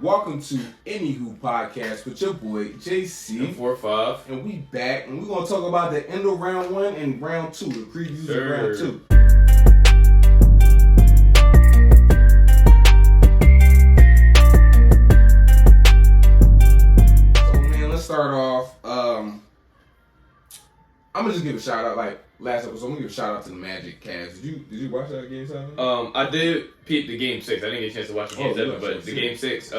Welcome to Anywho Podcast with your boy JC and 4-5. and we back and we're gonna talk about the end of round 1 and round 2, the previews of round 2. So man, let's start off. I'm gonna just give a shout out like last episode. I'm gonna give a shout out to the Magic Cavs. Did you watch that game 7? I did peep the game 6. I didn't get a chance to watch the game 7, but the game 6.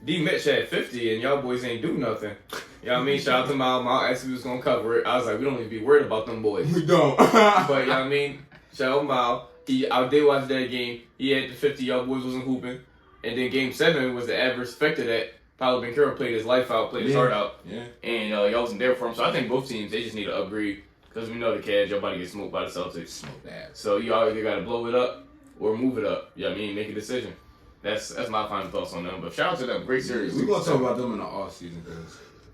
D Mitch had 50 and y'all boys ain't do nothing. You know what I mean? Shout out to Mal. Mal asked if he was gonna cover it. I was like, we don't even be worried about them boys. We don't. But you know what I mean? Shout out Mal. I did watch that game. He had the 50. Y'all boys wasn't hooping. And then game 7 was the adverse effect of that. Paulo Banchero played his life out, played his heart out. Yeah. And y'all wasn't there for him. So I think both teams, they just need to upgrade. Because we know the Cavs, your body gets smoked by the Celtics. Smoke that. So you either got to blow it up or move it up. You know what I mean? Make a decision. That's my final thoughts on them. But shout out to them. Great series. We're going to talk about them in the offseason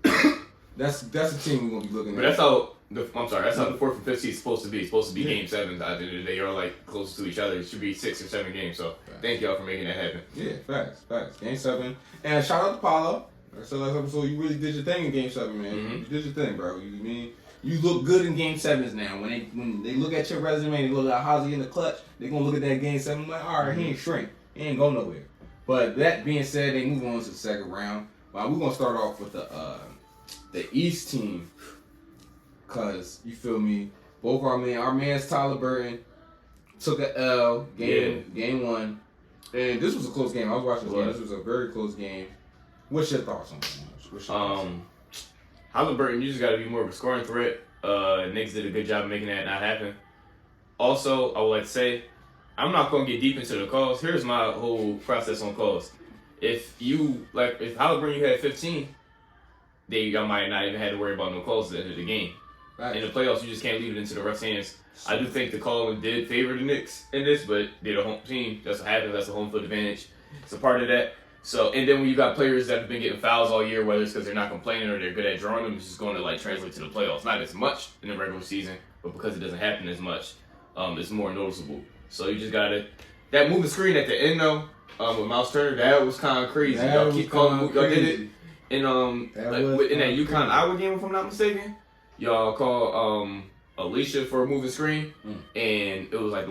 because that's the team we're going to be looking at. But that's how the 4th and 5th seed is supposed to be. It's supposed to be game 7. At the end of the day, you're like close to each other. It should be 6 or 7 games. So thank y'all for making that happen. Yeah, facts. Game 7. And shout out to Paulo. Like I said last episode, you really did your thing in game 7, man. Mm-hmm. You did your thing, bro. You look good in game 7s now. When they look at your resume, they look at how's he in the clutch, they're going to look at that game 7 like, all right, he ain't shrink. He ain't go nowhere. But that being said, they move on to the second round. We're going to start off with the East team. Because, you feel me, both our man's Tyler Burton took an L game 1. And this was a close game. I was watching this game. This was a very close game. What's your thoughts on it? Halliburton, you just got to be more of a scoring threat. Knicks did a good job of making that not happen. Also, I would like to say, I'm not going to get deep into the calls. Here's my whole process on calls. If Halliburton you had 15, y'all might not even have to worry about no calls at the end of the game. Right. In the playoffs, you just can't leave it into the refs' hands. I do think the calling did favor the Knicks in this, but they're the home team. That's what happens. That's a home field advantage. It's a part of that. So, and then when you got players that have been getting fouls all year, whether it's because they're not complaining or they're good at drawing them, it's just going to translate to the playoffs. Not as much in the regular season, but because it doesn't happen as much, it's more noticeable. So you just gotta that moving screen at the end though, with Miles Turner, that was kind of crazy. Y'all keep calling, y'all did it in in that UConn Iowa game, if I'm not mistaken. Y'all call Alicia for a moving screen, and it was like.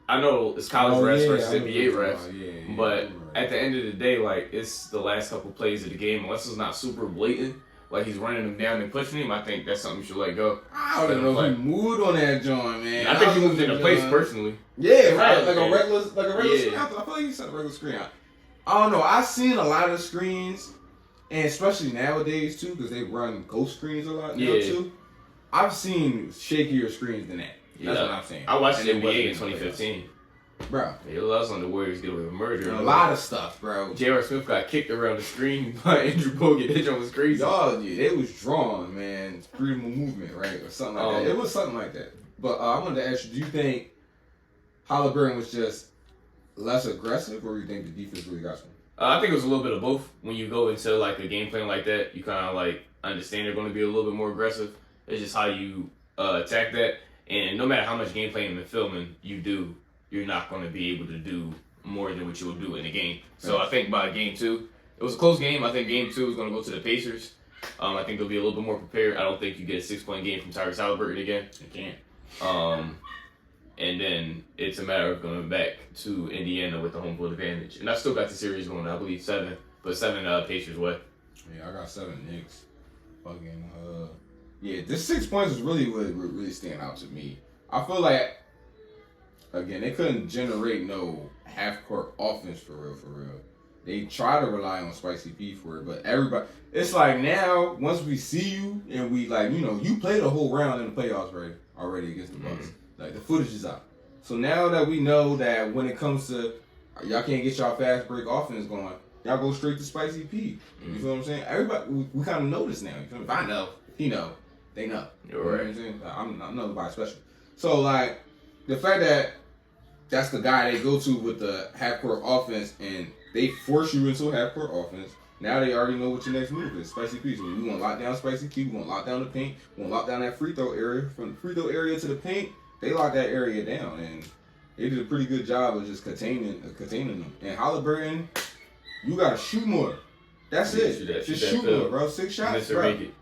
I know it's college refs versus NBA refs, but at the end of the day, it's the last couple plays of the game. Unless it's not super blatant, he's running him down and pushing him, I think that's something you should let go. I don't know if he moved on that joint, man. I think he moved into place personally. Yeah, right. Like a regular screen. I feel like he set a regular screen out. I don't know. I've seen a lot of screens, and especially nowadays too, because they run ghost screens a lot now too. I've seen shakier screens than that. That's what I'm saying. I watched the NBA in 2015. Bro. They lost on the Warriors get away with murder. A lot of stuff, bro. J.R. Smith got kicked around the screen by Andrew Bogut. That joint was crazy. Y'all, it was drawn, man. Freedom of movement, right? Or something like that. It was something like that. But I wanted to ask you, do you think Halliburton was just less aggressive, or do you think the defense really got some? I think it was a little bit of both. When you go into a game plan like that, you kind of understand they're going to be a little bit more aggressive. It's just how you attack that. And no matter how much gameplay and filming you do, you're not going to be able to do more than what you'll do in a game. So I think by game 2, it was a close game. I think game 2 is going to go to the Pacers. I think they'll be a little bit more prepared. I don't think you get a 6-point game from Tyrese Halliburton again. You can't. And then it's a matter of going back to Indiana with the home field advantage. And I still got the series going, I believe 7, but 7 Pacers way. Yeah, I got 7 Knicks. Fucking yeah, this 6 points is really standing out to me. I feel like, again, they couldn't generate no half-court offense for real. They try to rely on Spicy P for it, but everybody, it's like now, once we see you and we you played a whole round in the playoffs already against the Bucks. Mm-hmm. The footage is out. So now that we know that when it comes to, y'all can't get y'all fast break offense going, y'all go straight to Spicy P. You feel what I'm saying? Everybody, we kind of know this now. You feel me? If I know, he know. They know. You're right. You know what I'm saying? I'm nobody special. So, the fact that that's the guy they go to with the half-court offense and they force you into a half-court offense, now they already know what your next move is. Spicy P. So we want to lock down Spicy P. We want to lock down the paint. We want to lock down that free throw area. From the free throw area to the paint, they locked that area down. And they did a pretty good job of just containing them. And Halliburton, You gotta shoot more. That's it. Just shoot more, bro. 6 shots, bro. Make it.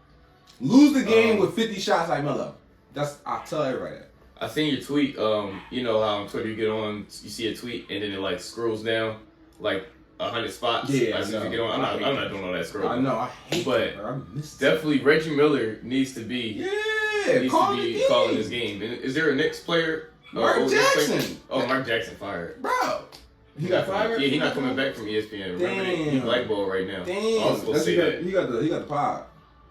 Lose the game with 50 shots like Melo. I tell everybody that. I seen your tweet. You know how on Twitter you get on, you see a tweet and then it like scrolls down like 100 spots. Yeah, as you get on. I'm not doing all that scrolling. I know. I hate but it, bro. definitely Reggie Miller needs to be calling this game. And is there a Knicks player? Mark Jackson. Mark Jackson fired. Bro. He got fired? Yeah, he's not coming back from ESPN. Remember, he blackballed right now. Damn. I was supposed to say that. He got the pod.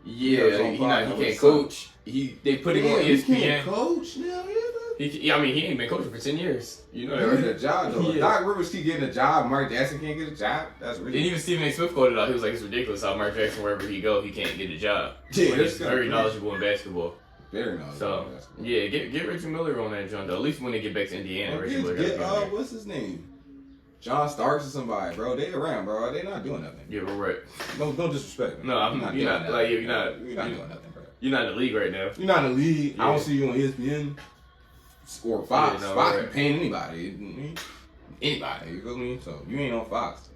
Yeah, he can't coach. They put him on ESPN. He can't coach now either. He ain't been coaching for 10 years. You know that. He a job though. Doc Rivers keep getting a job. Mark Jackson can't get a job. That's ridiculous. And even Stephen A. Smith quoted out. He was like, "It's ridiculous how Mark Jackson, wherever he go, he can't get a job." Yeah, he's very knowledgeable in basketball. Very knowledgeable. So yeah, get Reggie Miller on that joint though. At least when they get back to Indiana, Reggie Miller got to get what's his name? John Starks or somebody, bro. They around, bro. They not doing nothing. Yeah, we're right. Don't disrespect me. No, I'm not. You're not doing nothing, bro. You're not in the league right now. You're not in the league. Yeah. I don't see you on ESPN or Fox. Fox can pay anybody. Anybody. You feel me? So you ain't on Fox.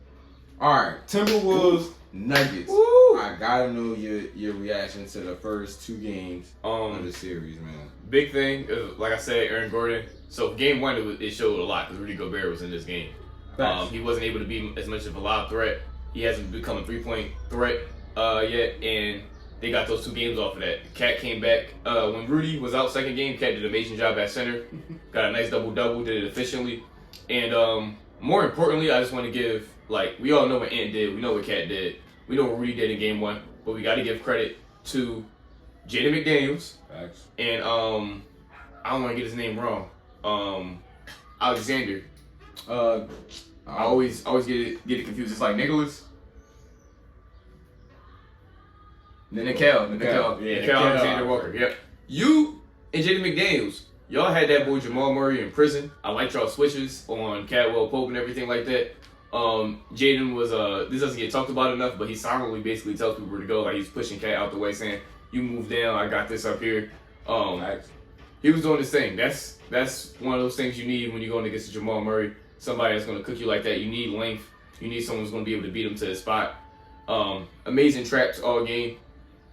All right, Timberwolves, Nuggets. Woo. I gotta know your reaction to the first 2 games of the series, man. Big thing, like I said, Aaron Gordon. So game 1, it showed a lot because Rudy Gobert was in this game. He wasn't able to be as much of a lob threat. He hasn't become a 3-point threat yet, and they got those 2 games off of that. Cat came back when Rudy was out second game. Cat did an amazing job at center. Got a nice double-double, did it efficiently. And more importantly, I just want to give, we all know what Ant did. We know what Cat did. We know what Rudy did in game 1. But we got to give credit to Jaden McDaniels. Facts. And I don't want to get his name wrong. Alexander. I always get it confused. It's like Nicholas. Nickel Alexander Walker. Yep. You and Jaden McDaniels, y'all had that boy Jamal Murray in prison. I liked y'all switches on Cadwell Pope and everything like that. Jaden was this doesn't get talked about enough, but he silently basically tells people where to go. Like he's pushing Cat out the way, saying, "You move down, I got this up here." He was doing this thing. That's one of those things you need when you're going against Jamal Murray. Somebody that's going to cook you like that. You need length. You need someone who's going to be able to beat him to the spot. Amazing traps all game.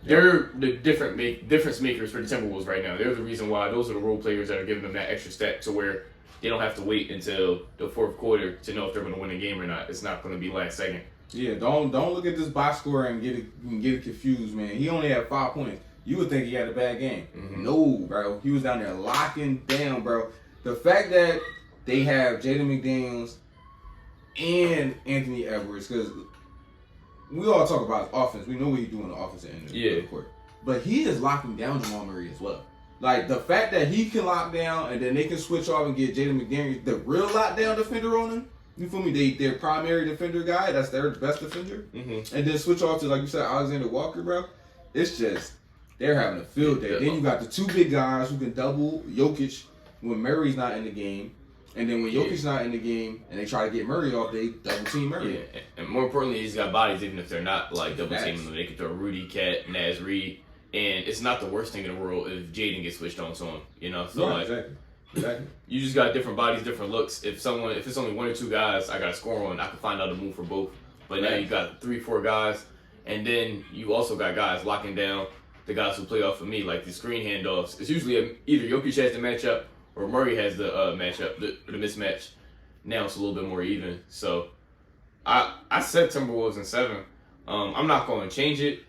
They're the difference makers for the Timberwolves right now. They're the reason why those are the role players that are giving them that extra step to where they don't have to wait until the 4th quarter to know if they're going to win a game or not. It's not going to be last second. Yeah, don't look at this box score and get it confused, man. He only had 5 points. You would think he had a bad game. Mm-hmm. No, bro. He was down there locking down, bro. The fact that they have Jaden McDaniels and Anthony Edwards, because we all talk about his offense. We know what he's doing on the offensive end of the court. But he is locking down Jamal Murray as well. Like, the fact that he can lock down and then they can switch off and get Jaden McDaniels, the real lockdown defender on him. You feel me? Their primary defender guy. That's their best defender. Mm-hmm. And then switch off to, like you said, Alexander Walker, bro. It's just, they're having a field day. Then you got the 2 big guys who can double Jokic when Murray's not in the game. And then when Jokic's not in the game and they try to get Murray off, they double team Murray. Yeah, and more importantly, he's got bodies even if they're not double teaming them. They can throw Rudy, Cat, Naz Reid, and it's not the worst thing in the world if Jaden gets switched on to him. You know, so exactly. You just got different bodies, different looks. If it's only 1 or 2 guys, I got to score on. I can find out a move for both. But now you got 3, 4 guys, and then you also got guys locking down the guys who play off of me, like the screen handoffs. It's usually either Jokic has the matchup or Murray has the matchup, the mismatch. Now it's a little bit more even. So I said Timberwolves in 7. I'm not going to change it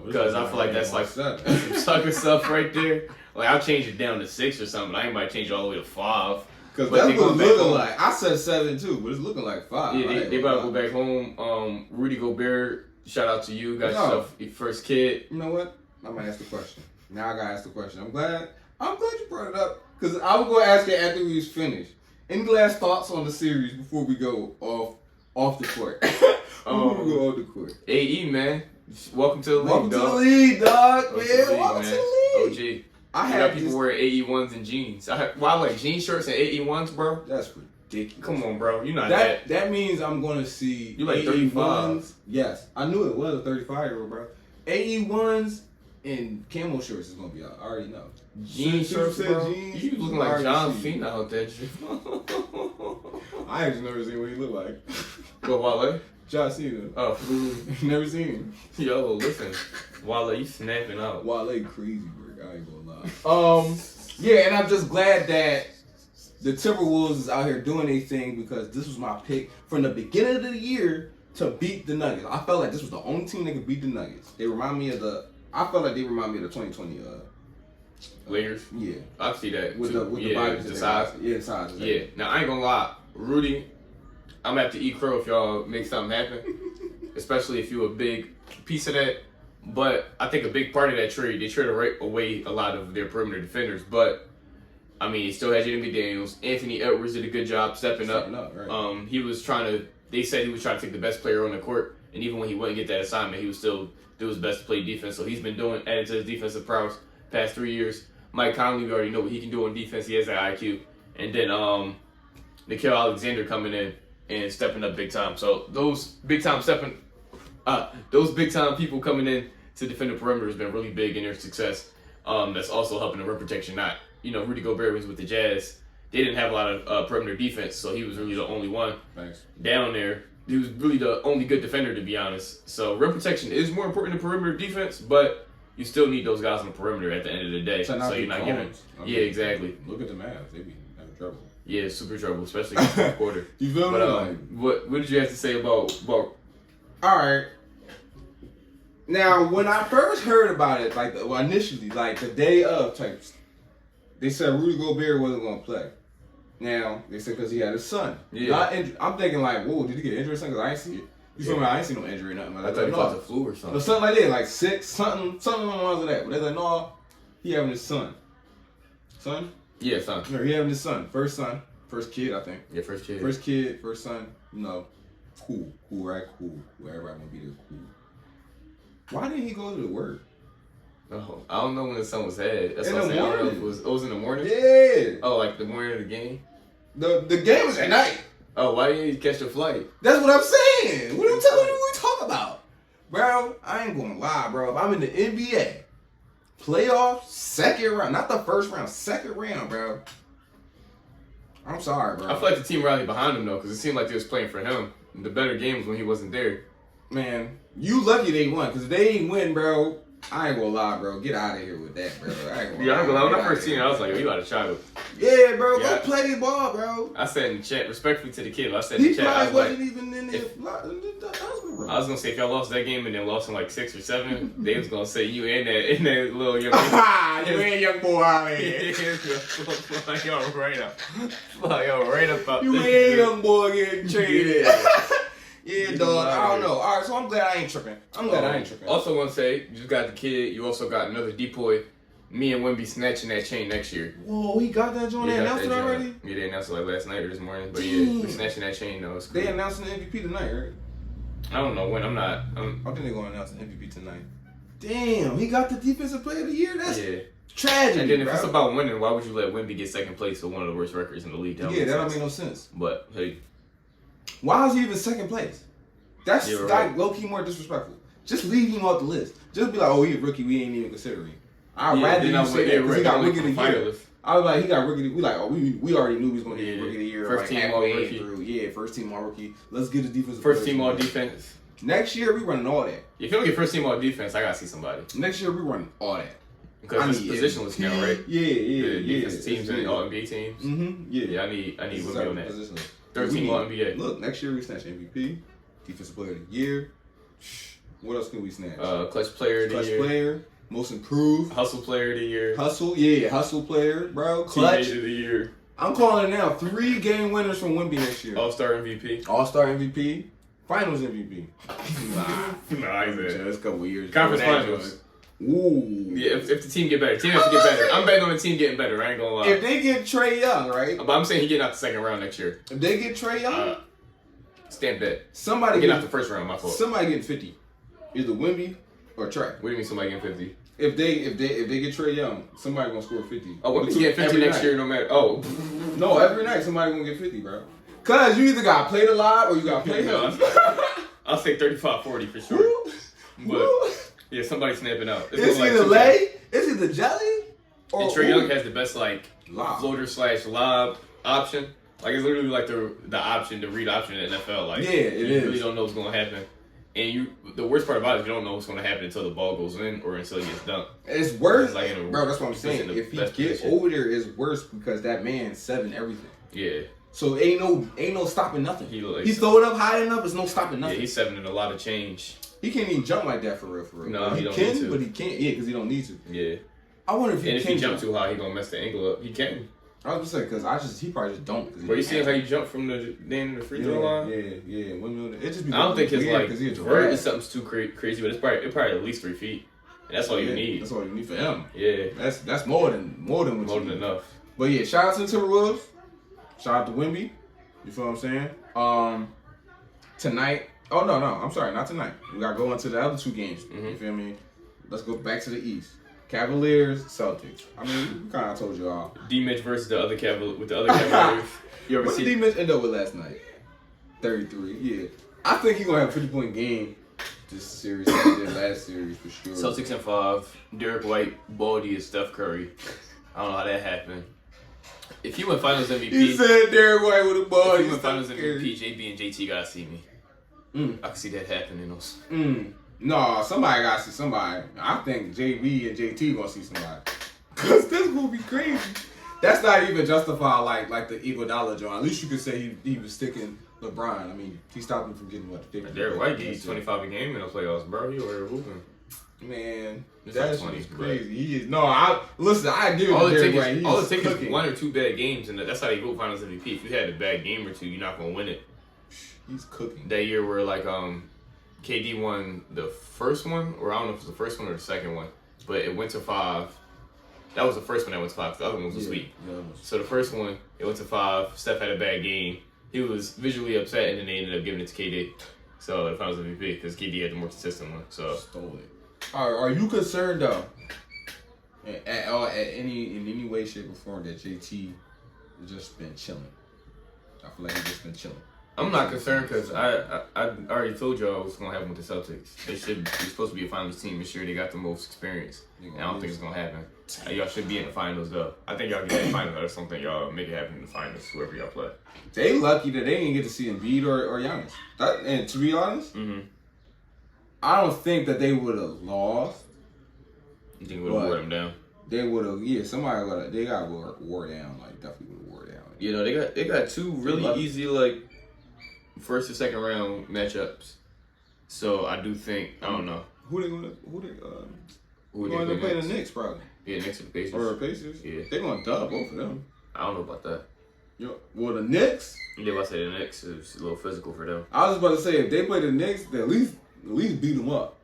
because I feel like that's like some sucker stuff right there. Like I'll change it down to 6 or something. I ain't might change it all the way to 5. Because that's what it's looking like. I said 7 too, but it's looking like 5. Yeah, they about to go back home. Rudy Gobert, shout out to you. Got yourself your first kid. You know what? I'm gonna ask the question. Now I gotta ask the question. I'm glad you brought it up. Because I was going to ask you after we was finished. Any last thoughts on the series before we go off the court? Before we go off the court. AE, man. Welcome to the league, Welcome to the league, dog. Welcome to the league. OG. I got people wearing AE ones and jeans. I like jean shirts and AE ones, bro. That's ridiculous. Come on, bro. You know that. That means I'm going to see you like 35. Yes. I knew it was a 35-year-old, bro. AE ones and camo shorts is going to be out. I already know. Jean shirts, bro. Jeans, you looking like John Cena out there. I actually never seen what he looked like. What, Wale? Josh seen him. Oh, Never seen him. yo, listen, Wale, you snapping out. Wale crazy, bro. I ain't gonna lie. Yeah, and I'm just glad that the Timberwolves is out here doing their thing because this was my pick from the beginning of the year to beat the Nuggets. I felt like this was the only team that could beat the Nuggets. They remind me of I felt like they remind me of the 2020. Lakers. Yeah, I see that with too. the bodies, the size. Yeah, the size. Yeah. Now I ain't gonna lie, Rudy. I'm gonna have to eat crow if y'all make something happen, especially if you a big piece of that. But I think a big part of that trade, they traded away a lot of their perimeter defenders. But I mean, he still had Jaden McDaniels. Anthony Edwards did a good job stepping up. Right. He was trying to. They said he was trying to take the best player on the court, and even when he wouldn't get that assignment, he was still do his best to play defense. So he's been adding to his defensive prowess past 3 years. Mike Conley, we already know what he can do on defense. He has that IQ. And then Nickeil Alexander coming in and stepping up big time. So those big time people coming in to defend the perimeter has been really big in their success. That's also helping the rim protection. Not, Rudy Gobert was with the Jazz. They didn't have a lot of perimeter defense, so he was really the only one down there. He was really the only good defender, to be honest. So rim protection is more important than perimeter defense, but you still need those guys on the perimeter at the end of the day. So you're not giving. Yeah, exactly. Look at the Mavs; they be having trouble. Yeah, super trouble, especially in the fourth quarter. You feel me? But what did you have to say about? All right. Now, when I first heard about it, initially, the day of types, they said Rudy Gobert wasn't going to play. Now, they said because he had his son. Yeah. Not injured. I'm thinking whoa, did he get injured or something? Because I ain't see it. You feel me? I ain't see no injury or nothing. I thought he caught the flu or something. Or something like that, sick, something along the lines of that. But they're like, no, he having his son. Son? Yeah, son. No, he having his son. First kid, I think. Yeah, first kid. First kid, first son. Cool, right? Cool. Everybody gonna be there. Cool. Why didn't he go to work? Oh, I don't know when the son was had. That's in what I'm the saying. I don't know morning. if it was in the morning. Yeah. Oh, like the morning of the game. The game was at night. Oh, why didn't you catch the flight? That's what I'm saying. What are we talking about, bro? I ain't gonna lie, bro. If I'm in the NBA playoffs, second round, not the first round, second round, bro. I'm sorry, bro. I feel like the team rallied behind him though, because it seemed like they was playing for him. The better games when he wasn't there. Man, you lucky they won, because if they ain't win, bro, I ain't gonna lie, bro. Get out of here with that, bro. I ain't gonna lie. When I first seen it, I was like, you gotta try to. Yeah, bro. Go play the ball, bro. I said in the chat, respectfully to the kid, I said in the chat, I was even in the I was gonna say if y'all lost that game and then lost in 6 or 7, they was gonna say you and that little young boy. You ain't young boy out here. Fly y'all right up. You ain't young boy getting traded. Yeah, dog. I don't know. All right, so I'm glad I ain't tripping. Also, want to say, you just got the kid. You also got another decoy. Me and Wemby snatching that chain next year. Whoa, he got that joint. They announced it already? Yeah, they announced it last night or this morning. But yeah, we snatching that chain though. They announcing the MVP tonight, right? I don't know when. I think they're going to announce the MVP tonight. Damn, he got the defensive player of the year? That's tragic. And then if it's about winning, why would you let Wemby get second place with one of the worst records in the league? That don't make no sense. But hey. Why is he even second place? That's low-key more disrespectful. Just leave him off the list. Just be like, oh, he a rookie, we ain't even considering. I'd rather you say that because he got rookie of the year. I was like, he got rookie of the year. We already knew he was going to get rookie of the year. First team all rookie. Yeah, first team all rookie. Let's get the defensive First team all defense. Next year, we running all that. If you don't get first team all defense, I got to see somebody. Next year, we running all that. Because it's positionless now, right? Yeah. Defensive teams and all NBA teams. Mm-hmm. Yeah, I need Wemby on that. Positionless. 13 all NBA. Look, next year we snatch MVP, defensive player of the year. What else can we snatch? Clutch player of the year. Clutch player, most improved. Hustle player of the year. Hustle player, bro. Clutch Teammate of the year. I'm calling it now. 3 game winners from Wemby next year. All-Star MVP. All-Star MVP. Finals MVP. Nah, that's a couple of years. Conference finals. Ooh. Yeah, if the team get better. Team has to get better. I'm betting on the team getting better. I ain't gonna lie. If they get Trae Young, right? But I'm saying he getting out the second round next year. If they get Trae Young, stamp that. Somebody getting out the first round. My fault. Somebody getting 50. Either Wemby or Trae. What do you mean somebody getting 50? If they get Trae Young, somebody gonna score 50. Oh, Wemby's getting 50 next year, no matter. Oh, no, every night somebody gonna get 50, bro. Cause you either got played a lot or you got played him. I'll say 35-40 for sure. But yeah, somebody snapping out. It's either lay, it's either jelly, or Trae Young has the best lob. floater / lob option. Like it's literally like the read option in the NFL. Like yeah, it you is. really don't know what's going to happen. And the worst part about it is you don't know what's going to happen until the ball goes in or until it gets dunked. It's worse, like bro. That's what I'm saying. If he gets over there, it's worse because that man's 7 everything. Yeah. So ain't no stopping nothing. He throw it up high enough. There's no stopping nothing. Yeah, he's 7 in a lot of change. He can't even jump like that for real. No, he don't can, need to. but he can't. Yeah, because he don't need to. Yeah. I wonder if he and can if he jump too high, he gonna mess the ankle up. He can. I was gonna say because he probably just don't. But you see how you jump from the free throw line? Yeah. It just be I don't think his like vert is something's too crazy, but it's probably at least 3 feet, and that's all you need. That's all you need for him. Yeah, that's more than enough. But yeah, shout out to the Timberwolves. Shout out to Wemby. You feel what I'm saying? Tonight. Oh no, I'm sorry, not tonight. We gotta go into the other 2 games. Mm-hmm. You feel me? Let's go back to the East. Cavaliers, Celtics. I mean, we kind of told you all. D-Mitch versus the other Cavaliers. You ever what did D-Mitch end up with last night? 33. Yeah, I think he's gonna have a 50-point game this series. He did last series for sure. Celtics in 5. Derek White, baldy as Steph Curry. I don't know how that happened. If he win Finals MVP, he said Derek White with a ball. If he win Finals MVP, JB and JT gotta see me. I can see that happening. No, somebody gotta see somebody. I think JB and JT gonna see somebody. Cause this gonna be crazy. That's not even justified like the Iguodala joint. At least you could say he was sticking LeBron. I mean, he stopped him from getting what? Derek White gets 25 a game in the playoffs, bro. He over there hooping. Man, it's that's like 20s, crazy. He is I give it all to it Derek takes White. All it takes is 1 or 2 bad games, and that's how you go Finals MVP. If you had a bad game or 2, you're not gonna win it. He's cooking. That year where like KD won the first one, or I don't know if it was the first one or the second one, but it went to 5. That was the first one that went to 5. The other one was a sweep. Yeah. So the first one, it went to 5. Steph had a bad game. He was visually upset, and then they ended up giving it to KD. So the Finals MVP because KD had the more consistent one. So stole it. Are you concerned though, in any way, shape, or form that JT has just been chilling? I feel like he's just been chilling. I'm not concerned because I already told y'all what's gonna happen with the Celtics. They're supposed to be a finals team this year. They got the most experience. And I don't think it's gonna happen. Y'all should be in the finals though. I think y'all get in the finals. I just don't think y'all make it happen in the finals. Whoever y'all play. They lucky that they didn't get to see Embiid or Giannis. And to be honest, I don't think that they would have lost. You think we would have wore them down? They would have. Yeah, somebody would have. They got wore down. Like definitely would have wore down. You know, they got 2 really easy like first and second round matchups. So I do think I don't know who they gonna play the Knicks probably. Yeah, Knicks or the Pacers. Or the Pacers. Yeah, they're gonna dub both of them. I don't know about that. Well, the Knicks. Yeah, I say the Knicks is a little physical for them. I was about to say if they play the Knicks, they at least beat them up.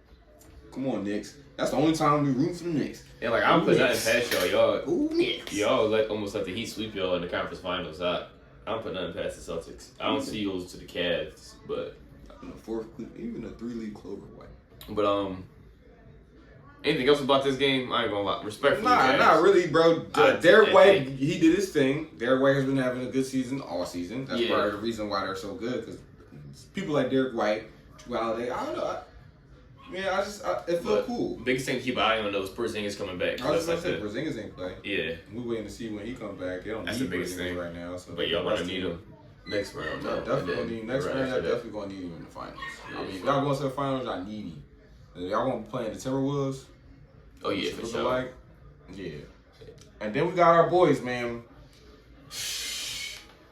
Come on, Knicks. That's the only time we root for the Knicks. Yeah, like I'm putting nothing past y'all. Knicks. Y'all almost let the Heat sweep y'all in the conference finals. I'm putting nothing past the Celtics. I don't see those to the Cavs, but in the 4th, even a 3-league clover white. But anything else about this game? I ain't gonna lie. Respectfully, not really, bro. Derek White, he did his thing. Derek White has been having a good season all season. That's part of the reason why they're so good. Because people like Derek White, Drew Holiday, I don't know. It felt cool. Biggest thing to keep an eye on though is Porzingis coming back. I was gonna say Porzingis ain't play. Yeah, we waiting to see when he come back. They don't That's need the biggest thing right now. So but y'all gonna need him next round. Definitely gonna need him next round. Y'all definitely gonna need him in the finals. I mean, if y'all going to the finals, y'all need him. Y'all gonna be playing the Timberwolves. Oh yeah, for sure. Yeah. And then we got our boys, man.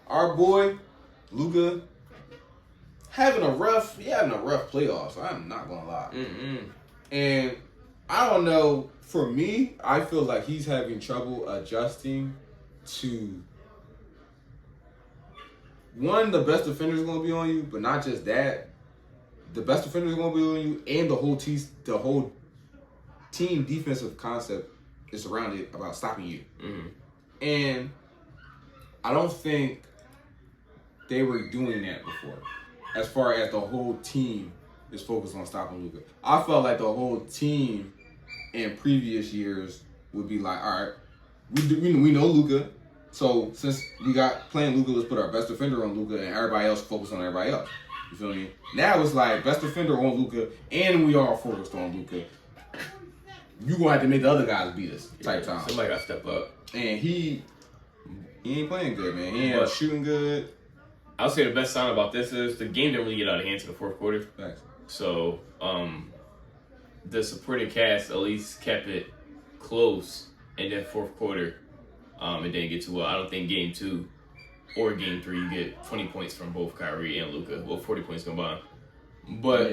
Our boy, Luka, having a rough playoffs. I'm not gonna lie. And I don't know. For me, I feel like he's having trouble adjusting to one. The best defender is gonna be on you, but not just that. The best defender is gonna be on you, and the whole team defensive concept is surrounded about stopping you. And I don't think they were doing that before. As far as the whole team is focused on stopping Luka. I felt like the whole team in previous years would be like, all right, we know Luka, so since we got playing Luka, let's put our best defender on Luka and everybody else focus on everybody else. You feel me? Now it's like best defender on Luka and we all focused on Luka. You gonna have to make the other guys beat us type time. Somebody gotta step up. And he He ain't playing good, man. He ain't shooting good. I'll say the best sign about this is the game didn't really get out of hand to the fourth quarter. Thanks. So, the supporting cast at least kept it close in that fourth quarter. It didn't get too well. I don't think game 2 or game 3 you get 20 points from both Kyrie and Luka. Well, 40 points combined. But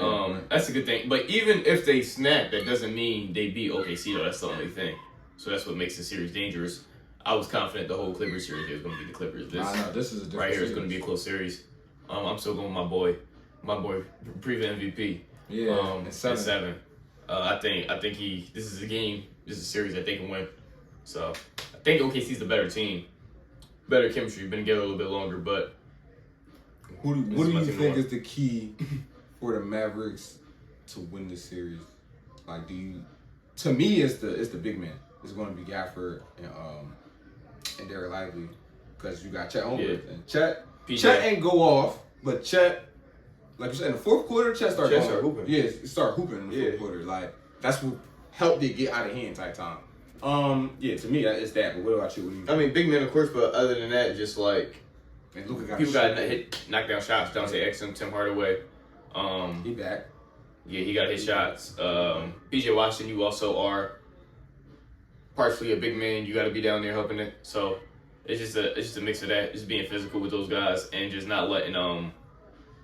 that's a good thing. But even if they snap, that doesn't mean they beat OKC though. That's the only thing. So that's what makes the series dangerous. I was confident the whole Clippers series was going to be the Clippers. This is a different right here series. is going to be a close series. I'm still going with my boy, previous MVP. Yeah, at 7. I think this is a game. This is a series that they can win. So I think OKC's the better team, better chemistry. Been together a little bit longer, but what do you think is the key for the Mavericks to win this series? Like, to me, it's the big man. It's going to be Gafford and Derek Lively, because you got Chet Holmgren and Chet ain't go off, but Chet, like you said, in the fourth quarter, Chet started hooping. Yeah, start hooping in the fourth quarter. Like, that's what helped it get out of hand type time. To me, it's that. But what about you? I mean, big man, of course, but other than that, just like people got knocked down shots. Dante Exum, Tim Hardaway. He back. Yeah, he got his shots. PJ Washington, you also are partially a big man. You got to be down there helping it. So it's just a mix of that. Just being physical with those guys and just not letting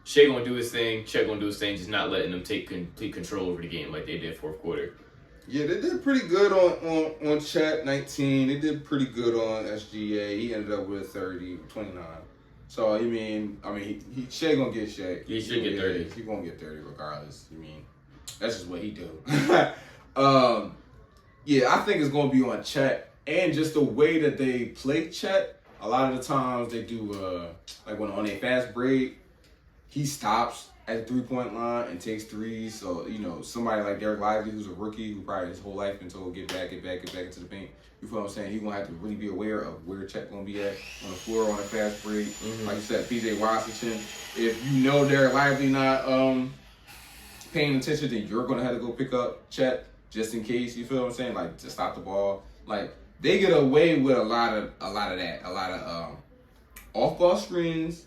Shea gonna do his thing, Chet gonna do his thing, just not letting them take complete control over the game like they did fourth quarter. Yeah, they did pretty good on Chet, 19. They did pretty good on SGA. He ended up with 29. So, Shea gonna get Shea. He should get 30. He gonna get 30 regardless. That's just what he do. I think it's gonna be on Chet. And just the way that they play Chet, a lot of the times they do, like when on a fast break, he stops at the 3-point line and takes threes. So, somebody like Derek Lively, who's a rookie, who probably his whole life been told, get back into the paint. You feel what I'm saying? He's going to have to really be aware of where Chet going to be at on the floor on a fast break. Mm-hmm. Like you said, PJ Washington. If you know Derek Lively not paying attention, then you're going to have to go pick up Chet just in case. You feel what I'm saying? Like, to stop the ball. Like, they get away with a lot of that. A lot of off-ball screens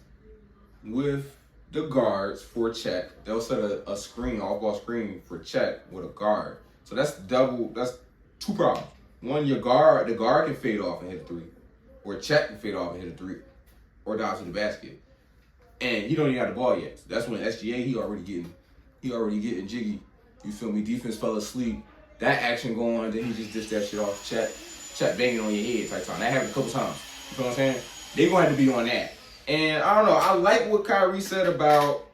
with the guards for Chet. They'll set a screen, off-ball screen for Chet with a guard. So that's two problems. One, the guard can fade off and hit a three. Or Chet can fade off and hit a three. Or dive to the basket. And he don't even have the ball yet. So that's when SGA, he already getting jiggy. You feel me? Defense fell asleep. That action going, then he just dished that shit off Chet. Chet banging on your head type time. That happened a couple times. You feel what I'm saying? They gonna have to be on that. And I don't know. I like what Kyrie said about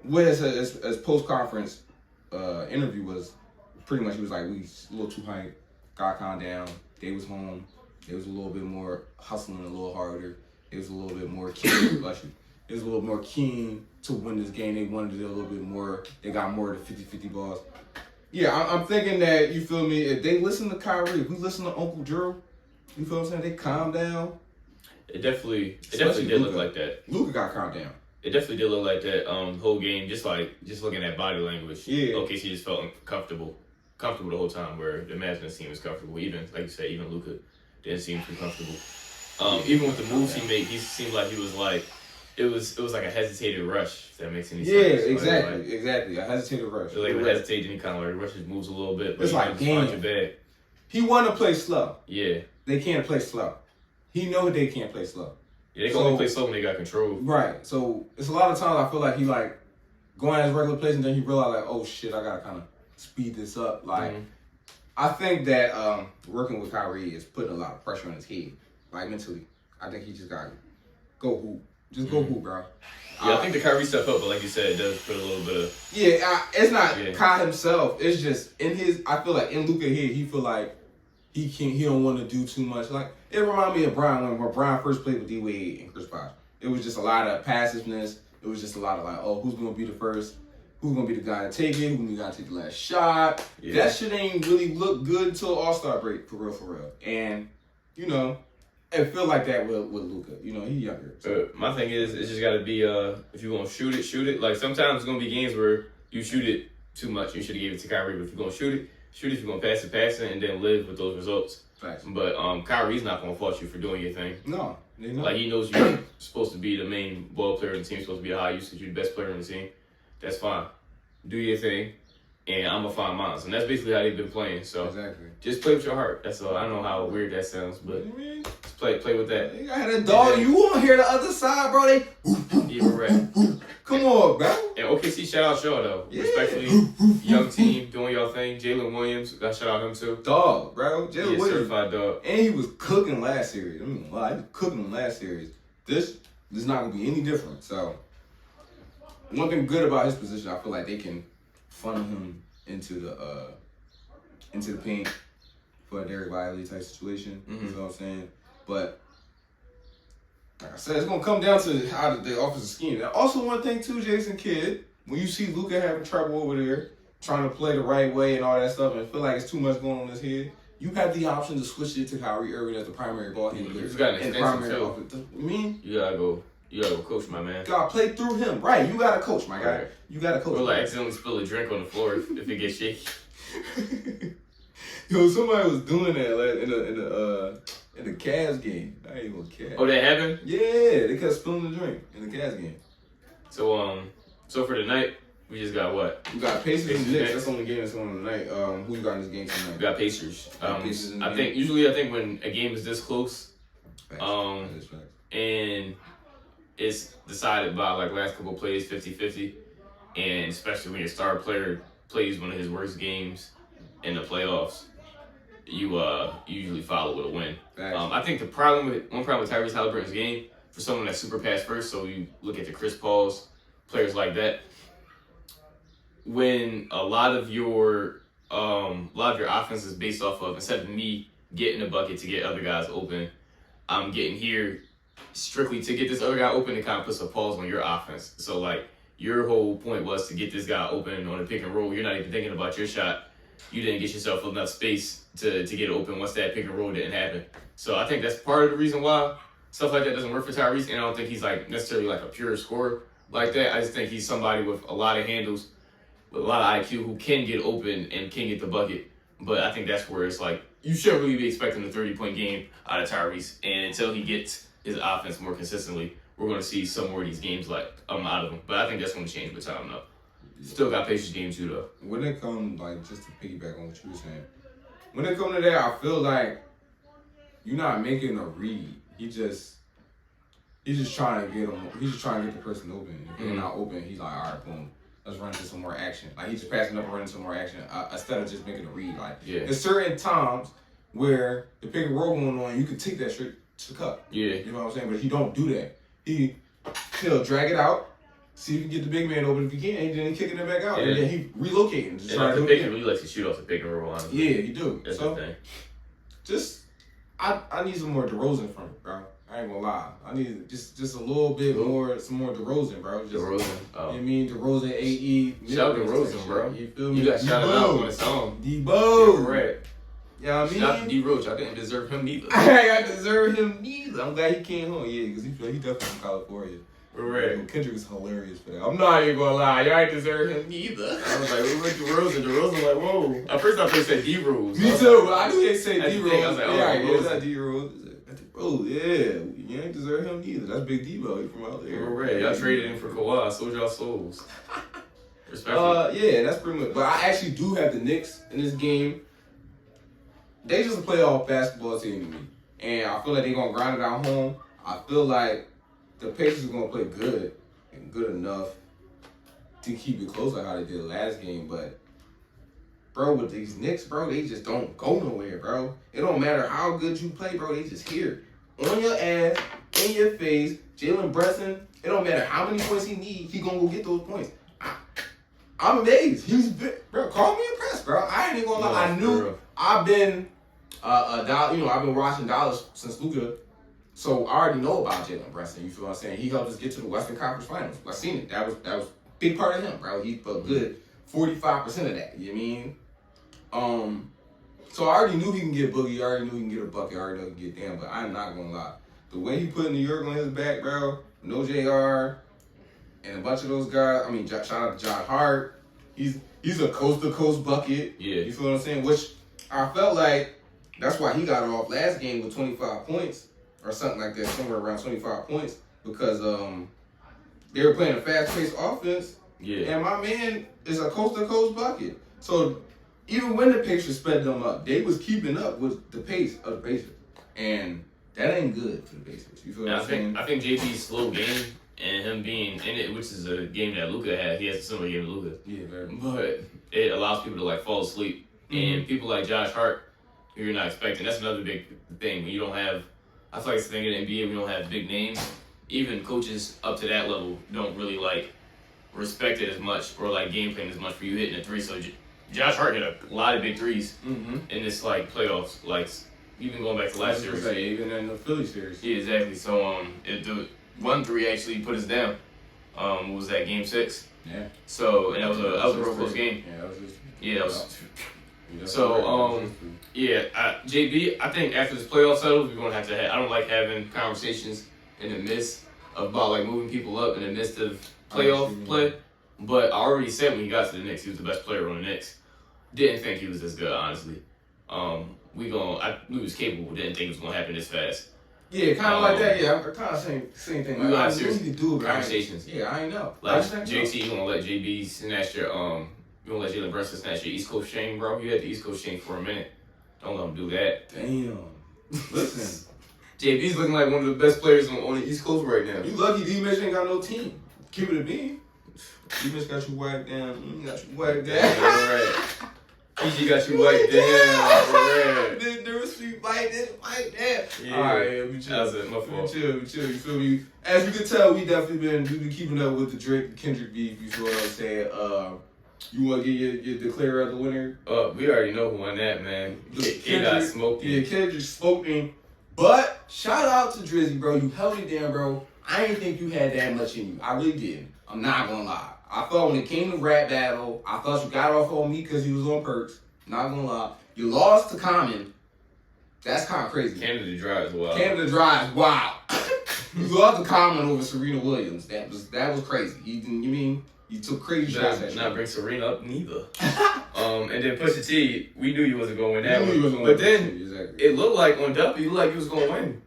what his post-conference interview was. Pretty much, he was like, we a little too hyped. Got calmed down. They was home. They was a little bit more hustling, a little harder. It was a little bit more keen. Bless you. It was a little more keen to win this game. They wanted it a little bit more. They got more of the 50-50 balls. Yeah, I'm thinking that, you feel me, if they listen to Kyrie, if we listen to Uncle Drew, you feel what I'm saying, they calm down. It definitely did look like that. Luka got calmed down. It definitely did look like that whole game, just looking at body language. Yeah. Okay, she just felt comfortable the whole time, where the Magic team was comfortable. Even, like you said, even Luka didn't seem too comfortable. Even with the moves he made, he seemed like he was like, it was like a hesitated rush, if that makes any sense. Yeah, exactly. A hesitated rush. Like he hesitated and he kind of like rushes moves a little bit. But it's like game. He want to play slow. Yeah. They can't play slow. He know they can't play slow. Yeah, they can only play slow when they got control. Right. So it's a lot of times I feel like he like going at his regular pace and then he realized like, oh shit, I gotta kind of speed this up. Like, I think that working with Kyrie is putting a lot of pressure on his head, like mentally. I think he just gotta go hoop. Just go hoop, bro. Yeah, I think the Kyrie stuff up, but like you said, it does put a little bit of... it's not Kai himself. It's just in his... I feel like in Luka here, he feel like he don't want to do too much. Like, it reminded me of Brian when Brian first played with D-Wade and Chris Bosh. It was just a lot of passiveness. It was just a lot of like, oh, who's going to be the first? Who's going to be the guy to take it? Who's going to be the guy to take the last shot? Yeah. That shit ain't really look good until All-Star break, for real. And, it feel like that with Luka. He younger. So. My thing is, it's just got to be, if you're going to shoot it. Like, sometimes it's going to be games where you shoot it too much. You should have gave it to Kyrie. But if you're going to shoot it, Shoot if you're gonna pass it, and then live with those results. Facts. But Kyrie's not gonna fault you for doing your thing. No, they not. Like, he knows you're supposed to be the main ball player on the team, supposed to be the high usage, you're the best player on the team. That's fine. Do your thing, and I'm gonna find mine. And that's basically how they've been playing. So Exactly. just play with your heart. That's all. I don't know how weird that sounds, but just play with that. You got a dog. You won't hear the other side, bro. They. Yeah, right. Come on, bro. And OKC, shout out y'all though. Yeah. Respectfully, young team doing y'all thing. Jalen Williams, got shout out him too. Dog, bro. Jalen Williams. Certified dog. And he was cooking last series. I mean, he was cooking them last series. This is not gonna be any different. So, one thing good about his position, I feel like they can funnel him into the paint for a Derek Lively type situation. You know what I'm saying? But like I said, it's gonna come down to how the offensive scheme. And also, one thing too, Jason Kidd, when you see Luka having trouble over there, trying to play the right way and all that stuff, and feel like it's too much going on in his head, you have the option to switch it to Kyrie Irving as the primary ball handler. He's got an and extension primary too. offense. You mean? You gotta go coach, my man. You gotta play through him, right? You gotta coach, my guy. Right. You gotta coach. Or like accidentally spill a drink on the floor if it gets shaky. Yo, somebody was doing that like, in the Cavs game. I ain't even Cavs. Oh, that happened? Yeah, they kept spilling the drink in the Cavs game. So for tonight, we just got what? You got Pacers and Pacers Knicks. next. That's the only game that's on tonight. Who you got in this game tonight? We got Pacers. Pacers in the I game. think when a game is this close, Facts. That is facts. and it's decided by like last couple plays 50-50, and especially when your star player plays one of his worst games in the playoffs, you usually follow with a win. Facts. I think one problem with Tyrese Halliburton's game, for someone that's super pass first, so you look at the Chris Pauls, players like that, when a lot of your offense is based off of, instead of me getting the bucket to get other guys open, I'm getting here strictly to get this other guy open. It kind of puts a pause on your offense. So like, your whole point was to get this guy open on a pick and roll. You're not even thinking about your shot. You didn't get yourself enough space to get it open once that pick and roll didn't happen. So I think that's part of the reason why stuff like that doesn't work for Tyrese. And I don't think he's like necessarily like a pure scorer like that. I just think he's somebody with a lot of handles, with a lot of IQ, who can get open and can get the bucket. But I think that's where it's like, you shouldn't really be expecting a 30-point game out of Tyrese. And until he gets his offense more consistently, we're going to see some more of these games like out of him. But I think that's going to change with time, though. Still got Pacers game 2, though. When it comes, like, just to piggyback on what you were saying, when it comes to that, I feel like you're not making a read. He's just trying to get him. He's just trying to get the person open. If they're not open, he's like, all right, boom, let's run into some more action. Like, he's just passing up and running some more action instead of just making a read. Like, there's certain times where the pick and roll going on, you can take that straight to the cup. Yeah. You know what I'm saying? But he don't do that. He'll drag it out, see if he can get the big man open. If he can't, and then he kicking it back out. And then he relocating. Just trying to do it. He likes to shoot off the pick and roll, honestly. Yeah, he do. That's so, the thing. just, I need some more DeRozan from it, bro. I ain't gonna lie. I need just a little bit more, some more DeRozan, bro. Just, DeRozan. Oh. You know what I mean? DeRozan, AE. Shout out DeRozan, bro. You feel me? You got shouted out on the song. Debo. Yeah, right. You know what I mean? Shout out to D-Roach. I didn't deserve him neither. I deserve him neither. I'm glad he came home. Yeah, because he definitely from California. Right. Kendrick was hilarious for that. I'm not even gonna lie. Y'all ain't deserve him neither. I was like, we went to DeRozan. DeRozan like, whoa. At first I thought they said D-Rose. Me too. I knew they say D-Rose. I was like, oh, yeah, DeRozan. it's not D-Rose. Oh, yeah. You ain't deserve him neither. That's Big Debo. He from out there. Right. Y'all traded him for Kawhi. Sold y'all souls. Respectfully. Yeah, that's pretty much. But I actually do have the Knicks in this game. They just a playoff basketball team to me. And I feel like they're going to grind it out home. I feel like the Pacers are going to play good and good enough to keep it close like how they did last game. But, bro, with these Knicks, bro, they just don't go nowhere, bro. It don't matter how good you play, bro. They just here. On your ass, in your face. Jalen Brunson, it don't matter how many points he need, he going to go get those points. I'm amazed. Bro, call me impressed, bro. I ain't even gonna lie. I knew I've been I've been watching Dallas since Luka, so I already know about Jalen Brunson. You feel what I'm saying? He helped us get to the Western Conference Finals. I seen it. That was a big part of him, bro. He put good 45% of that. You know what I mean? So I already knew he can get Boogie. I already knew he can get a bucket. I already know he can get down. But I'm not gonna lie. The way he put New York on his back, bro. No JR. And a bunch of those guys, shout out to John Hart. He's He's a coast-to-coast bucket. Yeah. You feel what I'm saying? Which I felt like that's why he got off last game with 25 points or something like that, somewhere around 25 points, because they were playing a fast-paced offense. Yeah. And my man is a coast-to-coast bucket. So even when the Pacers sped them up, they was keeping up with the pace of the Pacers. And that ain't good for the Pacers. You feel what I'm saying? I think JB's slow game and him being in it, which is a game that Luka had. He has a similar game to Luka. Yeah, very much. But it allows people to like fall asleep. And people like Josh Hart, who you're not expecting, that's another big thing. When you don't have, I feel like it's the thing in the NBA, we don't have big names. Even coaches up to that level don't really like respect it as much or like game plan as much for you hitting a three. So Josh Hart hit a lot of big threes in this like playoffs, like even going back to last year. Even in the Philly series. Yeah, exactly. So the 1-3 actually put us down. What was that, game 6? Yeah. So and that was a real close game. Yeah, that was just. Yeah, that was. So JB, I think after this playoff settles, we're gonna have to. I don't like having conversations in the midst about like moving people up in the midst of playoff play. But I already said when he got to the Knicks, he was the best player on the Knicks. Didn't think he was as good, honestly. We was capable. Didn't think it was gonna happen this fast. Yeah, kind of like that. Yeah, I'm kind of same thing. We gonna have serious conversations. I know. Like JT, you gonna let JB snatch your you gonna let Jalen Brunson snatch your East Coast chain, bro? You had the East Coast chain for a minute. Don't let him do that. Damn. Listen. JB's looking like one of the best players on the East Coast right now. You lucky D-Mitch ain't got no team. Keep it a bean. D-Mitch got you whacked down. Got you whacked down. All right. PG got you whacked down. There was street fight this, fight that. Yeah. All right, yeah, we chill. That was it. My fault. We chill. You feel me? As you can tell, we definitely been keeping up with the Drake Kendrick beef. You feel what I'm saying? You want to get your declare as the winner? We already know who won that, man. He got smoked. Yeah, Kendrick smoked him. But shout out to Drizzy, bro. You held it down, bro. I didn't think you had that much in you. I really didn't. I'm not gonna lie. I thought when it came to rap battle, I thought you got off on me because you was on perks. Not gonna lie. You lost to Common. That's kind of crazy. Canada Dry is wild. Canada Dry is wild. You lost to Common over Serena Williams. That was crazy. You took crazy shots at you. Not bring Serena up neither. And then Pusha T, we knew you wasn't going to win that one. But then it looked like on W, you looked like you was going to win.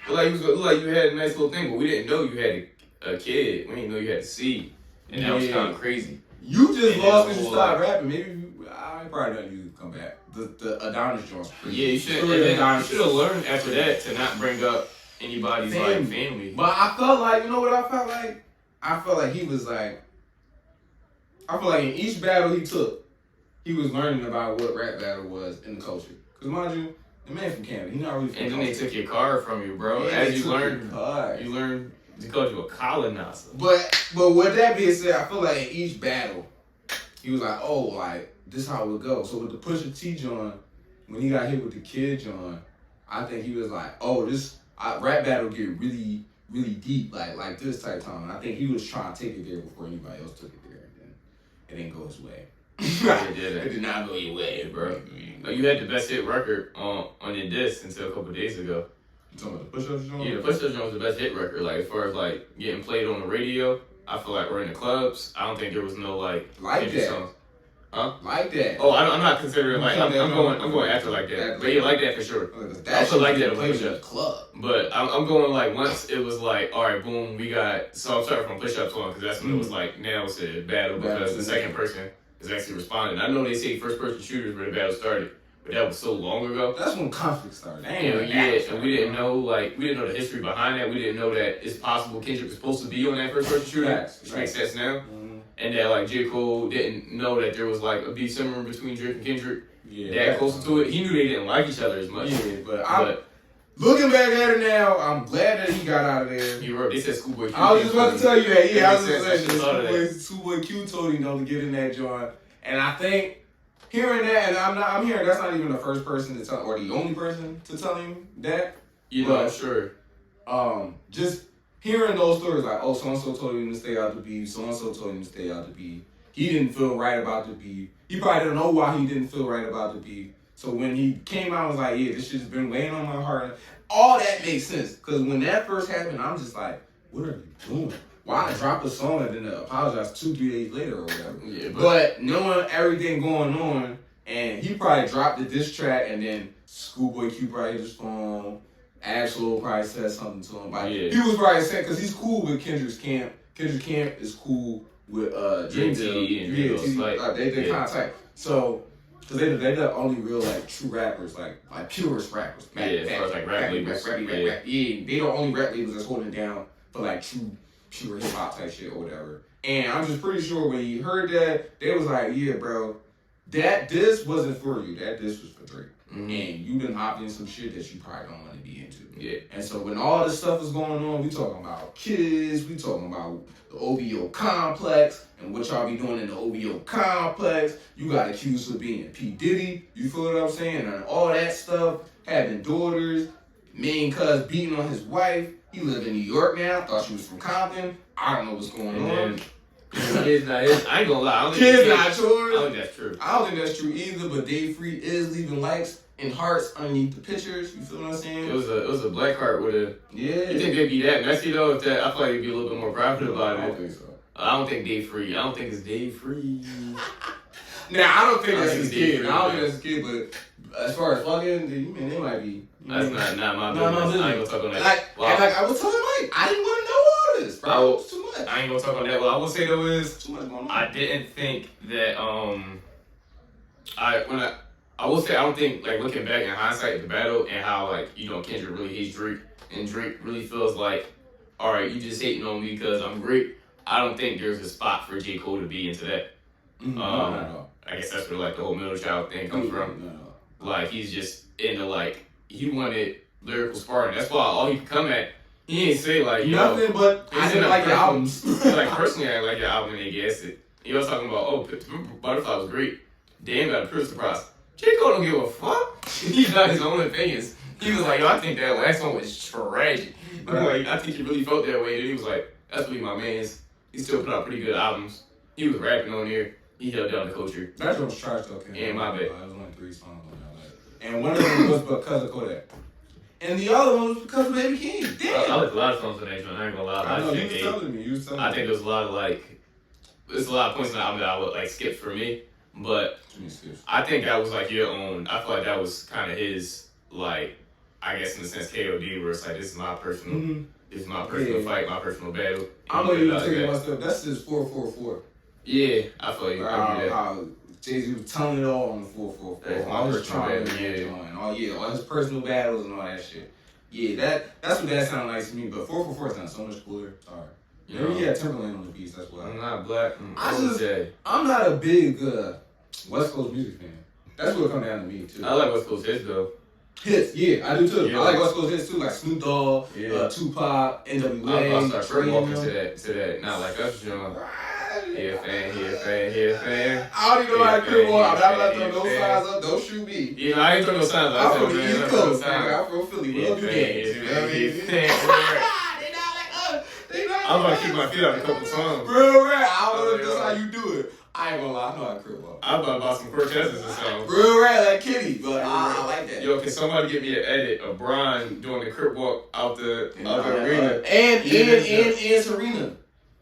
It looked like you had a nice little thing, but we didn't know you had a kid. We didn't know you had a seed. And that was kind of crazy. You just lost when you started rapping. Maybe I probably don't you come back. The Adonis joint. Yeah, you should have learned after that to not bring up anybody's like family. But I felt like, you know what I felt like? I felt like he was like, I feel like in each battle he took, he was learning about what rap battle was in the culture. Because mind you, the man from Canada, he not really from And then they took your card from you, bro. Yeah, as you learned they called you a colonizer. But with that being said, I feel like in each battle, he was like, oh, like, this is how it would go. So with the Pusha T joint, when he got hit with the Kid joint, I think he was like, oh, this rap battle get really, really deep, like this type time. And I think he was trying to take it there before anybody else took it there. And then it didn't go his way. It did not go your way, bro. You had the best hit record on your disc until a couple days ago. You talking about the Push-Ups joint? Yeah, the Push-Ups joint was the best hit record. Like, as far as, like, getting played on the radio, I feel like we're in the clubs. I don't think there was no, like that. songs. Huh? Like that. Oh, I'm not considering, like, I'm going after like that. But yeah, like that for sure. That also like that played in the club. But I'm going, like, once it was like, all right, boom, we got, so I'm starting from Push-Ups one, because that's when it was like, now it's a battle, because the second person is actually responding. I know they say first-person shooters where the battle started, but that was so long ago. That's when conflict started. And we didn't know the history behind that. We didn't know that it's possible Kendrick was supposed to be on that first-person shooter, which makes sense now. And that, like, J. Cole didn't know that there was, like, a beef simmering between Drake and Kendrick that close to it. He knew they didn't like each other as much. Yeah, but looking back at it now, I'm glad that he got out of there. He wrote, they said Schoolboy Q. I was just about to tell you that. Yeah, I was just just saying Schoolboy Q told him to get in that joint. And I think hearing that, and I'm hearing that's not even the first person to tell, or the only person to tell him that. You know, I'm sure. Just hearing those stories, like, oh, so-and-so told him to stay out the beef, so-and-so told him to stay out the beef. He didn't feel right about the beef. He probably didn't know why he didn't feel right about the beef. So when he came out, I was like, yeah, this shit's been weighing on my heart. All that makes sense. Because when that first happened, I'm just like, what are you doing? why drop a song and then apologize 2-3 days later or whatever? Yeah, but knowing everything going on, and he probably dropped the diss track, and then Schoolboy Q probably hit his phone. Axl probably said something to him. Like, he was probably saying, because he's cool with Kendrick's camp. Kendrick Camp is cool with Dream Deal. They kind of tight. So, because they're the only real, like, true rappers, like purest rappers. Rap labels. Yeah, they the only rap labels that's holding it down for, like, true, pure hip-hop type shit or whatever. And I'm just pretty sure when he heard that, they was like, yeah, bro, this wasn't for you. This was for Drake. Mm-hmm. And you done hopped in some shit that you probably don't want to be into. Yeah. And so when all this stuff is going on, we talking about kids, we talking about the OVO complex, and what y'all be doing in the OVO complex. You got accused of being P. Diddy, you feel what I'm saying? And all that stuff, having daughters, main cuz beating on his wife. He live in New York now, thought she was from Compton. I don't know what's going on. Kids not his. I ain't gonna lie. Kids not yours. I don't think that's true. I don't think that's true either, but Dave Free is leaving likes and hearts underneath the pictures. You feel what I'm saying? It was a black heart with a. Yeah. You think they'd be that messy though? If that, I feel like they'd be a little bit more private about it. I don't think so. I don't think Dave Free. I don't think it's Dave Free. Now I don't think that's his kid. I don't think that's his kid, but as far as fucking, man, they might be. That's not my business. I ain't gonna talk on that. Like I was telling Mike, I didn't want to know all this, bro. It's too much. I ain't gonna talk on that. What I will say though is, too much going on. I didn't think that I will say I don't think, like, looking back in hindsight at the battle and how, like, you know, Kendrick really hates Drake and Drake really feels like, all right, you just hating on me because I'm great. I don't think there's a spot for J. Cole to be into that. No. I guess that's where, like, the whole middle child thing comes from. No. Like, he's just into, like, he wanted lyrical sparring. That's why all he could come at, he ain't say, like, nothing, but I didn't like your albums. Like, personally, I didn't like your album and they guessed it. He was talking about, oh, Butterfly was great. Damn, got a pretty surprise. J. Cole don't give a fuck. He's got his own opinions. He was like, yo, I think that last one was tragic. Like, I think he really felt that way. And he was like, that's really my man's. He still put out pretty good albums. He was rapping on there. He held down the culture. That was trash though, Ken. Yeah, my bad. It was only 3 songs on that. And one of them was because of Kodak. And the other one was because of Baby King. Damn. I like a lot of songs on that joint. I ain't gonna lie. I know, you was telling me. I think there's a lot of, like, there's a lot of points in the album that I would, like, skip for me. But I think that was, like, your own. I feel like that was kind of his, like, I guess in a sense KOD, where it's like, this is my personal, this is my personal fight, my personal battle. I'm gonna even take it myself. That's his 444. Yeah, I feel you. I do that. Jay-Z was telling it all on the 444. All his personal battles, all his personal battles and all that shit. Yeah, that's what that sounded like to me. But 444 sounds so much cooler. Sorry. Maybe he had Timberland on the beats. That's why. I'm not black. I'm not a big West Coast music fan. That's what it comes down to me too. I like West Coast hits though. Hits, yeah, I do too. Yeah. I like West Coast hits too, like Snoop Dogg, Tupac, NWA. I'll start crip walking to that. Not like us, John. He a fan. I don't even know how to crip walk. I'm not throwing those signs up. Don't shoot me. You know, I ain't throwing no signs up. I'm from the East Coast. I'm from Philly. We love you games. I'm about to keep my feet up a couple times. Real rap. I don't know if that's how you do it. I ain't gonna lie, I know how to crip walk. I'm about to buy some Cortezes or something. Real rap like Kitty, but I like that. Yo, can somebody get me an edit of Brian doing the crip walk out the arena? And Serena.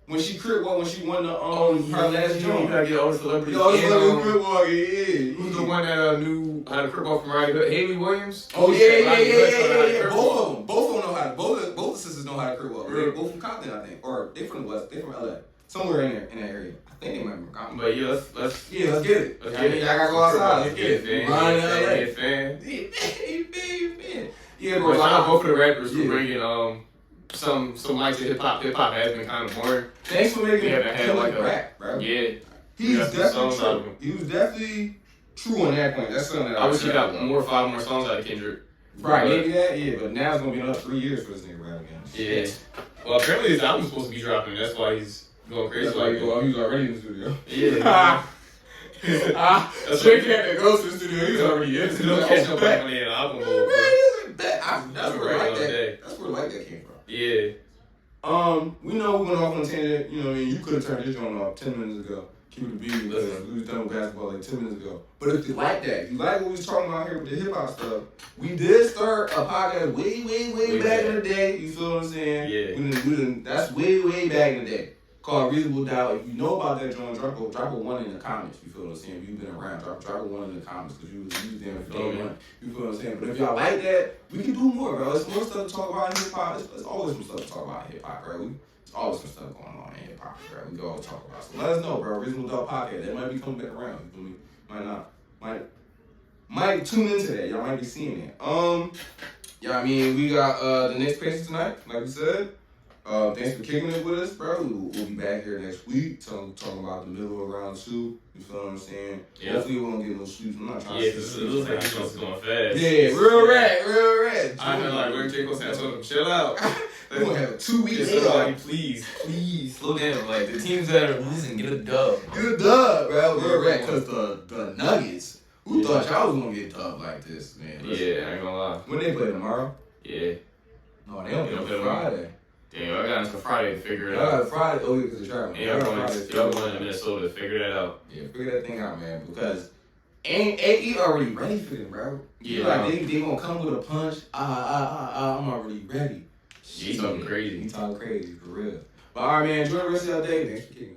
When she crip walk, when she won the her last joint. You gotta get all the celebrities. All the celebrities crip walk, yeah. Who's the one that knew how to crip walk from Roddy Hood? Haley Williams? Oh yeah. Both of them know how to. Both the sisters know how to crip walk. They're both from Compton, I think, or they from the West. They from LA, somewhere in that area. I think they might be from Compton. But yeah, let's get it. Let's get it. I gotta go outside. Let's get it, fan. Yeah, bro. Shout out both of the rappers for bringing some lights to hip hop. Hip hop has been kind of boring. Thanks for making it like rap, bro. Yeah, he was definitely true. He was definitely true on that point. That's something that I wish he got 5 more songs out of Kendrick. Right, maybe that, yeah, but now it's gonna be another 3 years for this nigga rap again. Yeah. Well, apparently his album's supposed to be dropping. That's why he's going crazy. That's why he was already in the studio. Yeah. Straight cat that goes to the studio. He's already in the studio. Don't catch nobody on the album. That's where like that came from. Yeah. We know we went off on a tangent. You know what I mean? You could have turned this joint off 10 minutes ago. Keep it beat because we was done with basketball like 10 minutes ago. But if you like that, if you like what we was talking about here with the hip hop stuff, we did start a podcast way back in the day. You feel what I'm saying? Yeah. That's way back in the day. Called Reasonable Doubt. If you know about that joint, drop a one in the comments. You feel what I'm saying? If you've been around, drop a one in the comments because you was there for day one. You feel what I'm saying? But if y'all like that, we can do more, bro. There's more stuff to talk about in hip hop. There's always some stuff to talk about in hip hop, bro. There's always some stuff going on in hip hop, bro. We can all talk about. So let us know, bro. Reasonable Doubt podcast. That might be coming back around. You feel me? Might not. Might tune into that. Y'all might be seeing it. Yeah, I mean, we got the next patient tonight, like we said. Thanks for kicking it with us, bro. We'll be back here next week talking about the middle of round 2. You feel what I'm saying? Yeah. Hopefully we won't get no sweeps. I'm not trying to because it looks like this one's going fast. Yeah, real rat. I feel like Ray J. Cole told him, chill out. We're going to have 2 weeks. Somebody, please, slow down. Like, the teams that are losing, get a dub. Get a dub, bro. Real rat. Because the Nuggets, who thought y'all was going to get dubbed like this, man? Yeah, I ain't gonna lie. When they play tomorrow? Yeah. No, they don't play Friday. Damn, I got until Friday to figure it I out. got Friday. Oh, yeah, because it's traveling. Y'all going to Minnesota to figure that out. Yeah, figure that thing out, man. Because ain't already ready for them, bro. Yeah. Like they gonna come with a punch. I'm already ready. Yeah, he talking crazy. He talking crazy for real. But all right, man. Enjoy the rest of your day. Thanks for kicking.